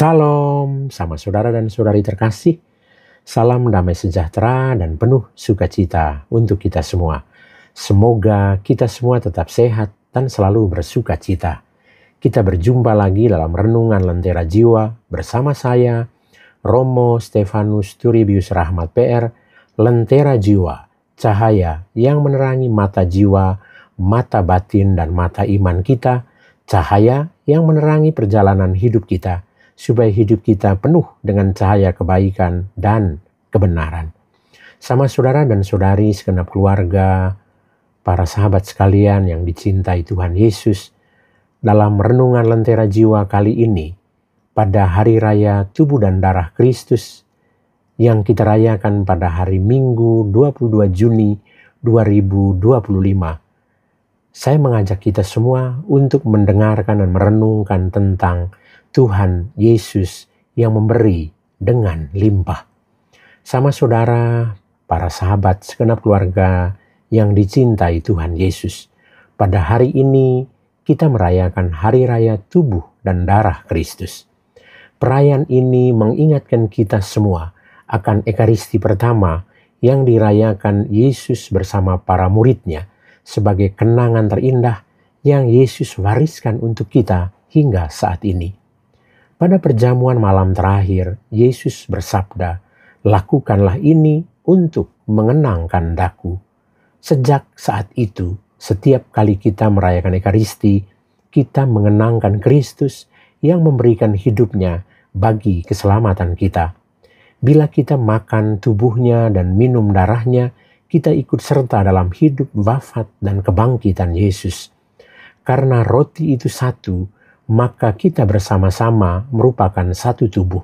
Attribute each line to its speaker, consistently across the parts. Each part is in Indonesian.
Speaker 1: Salam sama saudara dan saudari terkasih. Salam damai sejahtera dan penuh sukacita untuk kita semua. Semoga kita semua tetap sehat dan selalu bersukacita. Kita berjumpa lagi dalam Renungan Lentera Jiwa bersama saya, Romo Stefanus Turibius Rahmat PR, Lentera Jiwa, cahaya yang menerangi mata jiwa, mata batin dan mata iman kita, cahaya yang menerangi perjalanan hidup kita, supaya hidup kita penuh dengan cahaya kebaikan dan kebenaran. Sama saudara dan saudari segenap keluarga, para sahabat sekalian yang dicintai Tuhan Yesus, dalam Renungan Lentera Jiwa kali ini, pada Hari Raya Tubuh dan Darah Kristus, yang kita rayakan pada hari Minggu 22 Juni 2025, saya mengajak kita semua untuk mendengarkan dan merenungkan tentang Tuhan Yesus yang memberi dengan limpah. Sama saudara, para sahabat segenap keluarga yang dicintai Tuhan Yesus, pada hari ini kita merayakan Hari Raya Tubuh dan Darah Kristus. Perayaan ini mengingatkan kita semua akan Ekaristi pertama yang dirayakan Yesus bersama para muridnya sebagai kenangan terindah yang Yesus wariskan untuk kita hingga saat ini. Pada perjamuan malam terakhir, Yesus bersabda, "Lakukanlah ini untuk mengenangkan Daku." Sejak saat itu, setiap kali kita merayakan Ekaristi, kita mengenangkan Kristus yang memberikan hidupnya bagi keselamatan kita. Bila kita makan tubuhnya dan minum darahnya, kita ikut serta dalam hidup, wafat, dan kebangkitan Yesus. Karena roti itu satu, maka kita bersama-sama merupakan satu tubuh.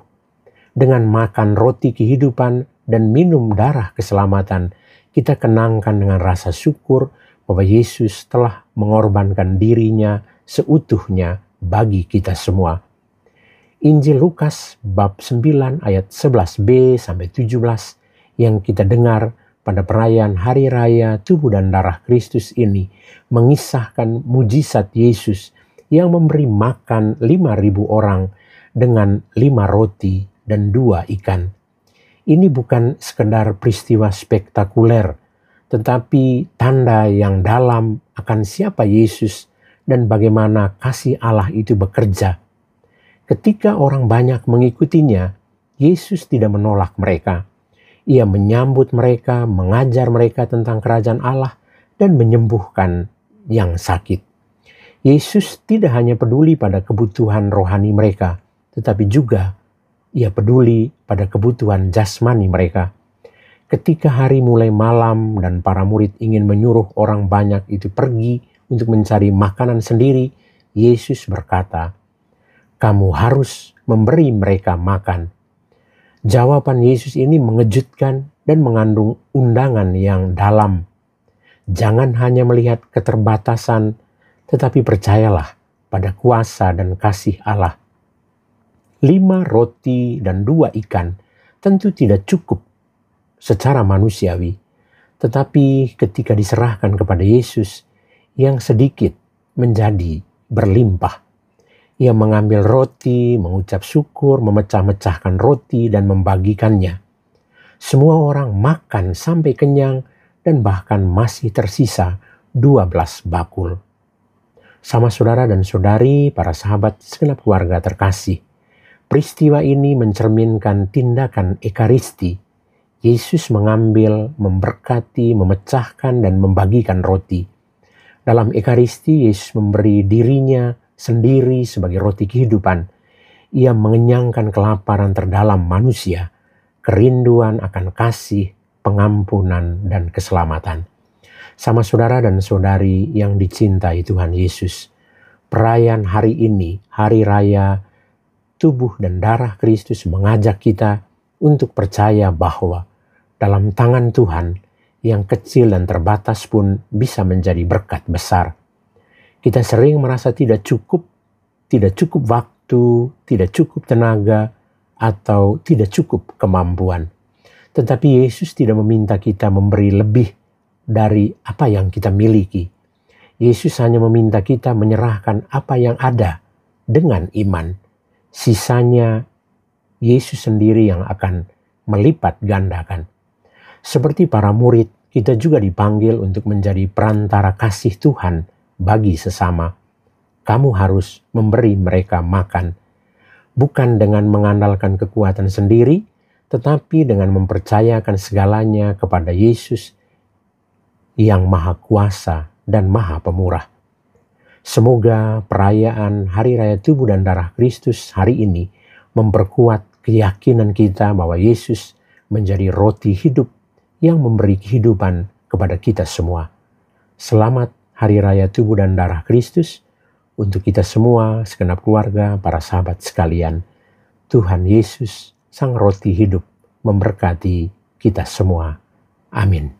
Speaker 1: Dengan makan roti kehidupan dan minum darah keselamatan, kita kenangkan dengan rasa syukur bahwa Yesus telah mengorbankan dirinya seutuhnya bagi kita semua. Injil Lukas bab 9 ayat 11b sampai 17 yang kita dengar pada perayaan Hari Raya Tubuh dan Darah Kristus ini mengisahkan mujizat Yesus yang memberi makan 5.000 orang dengan 5 roti dan 2 ikan. Ini bukan sekedar peristiwa spektakuler, tetapi tanda yang dalam akan siapa Yesus dan bagaimana kasih Allah itu bekerja. Ketika orang banyak mengikutinya, Yesus tidak menolak mereka. Ia menyambut mereka, mengajar mereka tentang kerajaan Allah, dan menyembuhkan yang sakit. Yesus tidak hanya peduli pada kebutuhan rohani mereka, tetapi juga ia peduli pada kebutuhan jasmani mereka. Ketika hari mulai malam dan para murid ingin menyuruh orang banyak itu pergi untuk mencari makanan sendiri, Yesus berkata, "Kamu harus memberi mereka makan." Jawaban Yesus ini mengejutkan dan mengandung undangan yang dalam. Jangan hanya melihat keterbatasan, tetapi percayalah pada kuasa dan kasih Allah. 5 roti dan 2 ikan tentu tidak cukup secara manusiawi, tetapi ketika diserahkan kepada Yesus, yang sedikit menjadi berlimpah. Ia mengambil roti, mengucap syukur, memecah-mecahkan roti dan membagikannya. Semua orang makan sampai kenyang dan bahkan masih tersisa 12 bakul. Sama saudara dan saudari, para sahabat segenap keluarga terkasih, peristiwa ini mencerminkan tindakan Ekaristi. Yesus mengambil, memberkati, memecahkan, dan membagikan roti. Dalam Ekaristi, Yesus memberi dirinya sendiri sebagai roti kehidupan. Ia mengenyangkan kelaparan terdalam manusia, kerinduan akan kasih, pengampunan, dan keselamatan. Sama saudara dan saudari yang dicintai Tuhan Yesus, perayaan hari ini, Hari Raya Tubuh dan Darah Kristus, mengajak kita untuk percaya bahwa dalam tangan Tuhan yang kecil dan terbatas pun bisa menjadi berkat besar. Kita sering merasa tidak cukup waktu, tidak cukup tenaga, atau tidak cukup kemampuan. Tetapi Yesus tidak meminta kita memberi lebih dari apa yang kita miliki. Yesus hanya meminta kita menyerahkan apa yang ada dengan iman. Sisanya Yesus sendiri yang akan melipat gandakan. Seperti para murid, kita juga dipanggil untuk menjadi perantara kasih Tuhan bagi sesama. Kamu harus memberi mereka makan, bukan dengan mengandalkan kekuatan sendiri, tetapi dengan mempercayakan segalanya kepada Yesus yang Maha Kuasa dan Maha Pemurah. Semoga perayaan Hari Raya Tubuh dan Darah Kristus hari ini memperkuat keyakinan kita bahwa Yesus menjadi roti hidup yang memberi kehidupan kepada kita semua. Selamat Hari Raya Tubuh dan Darah Kristus untuk kita semua, segenap keluarga, para sahabat sekalian. Tuhan Yesus, Sang Roti Hidup, memberkati kita semua. Amin.